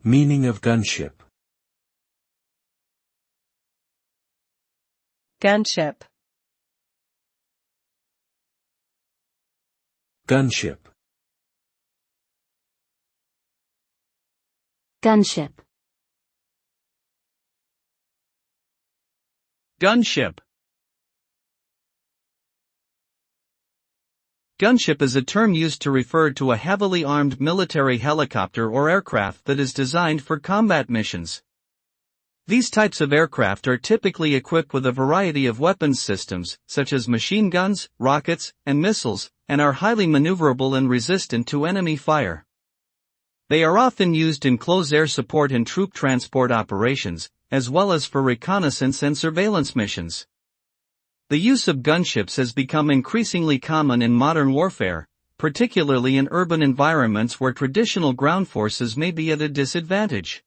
Meaning of gunship. Gunship. Gunship. Gunship. Gunship. Gunship is a term used to refer to a heavily armed military helicopter or aircraft that is designed for combat missions. These types of aircraft are typically equipped with a variety of weapons systems, such as machine guns, rockets, and missiles, and are highly maneuverable and resistant to enemy fire. They are often used in close air support and troop transport operations, as well as for reconnaissance and surveillance missions. The use of gunships has become increasingly common in modern warfare, particularly in urban environments where traditional ground forces may be at a disadvantage.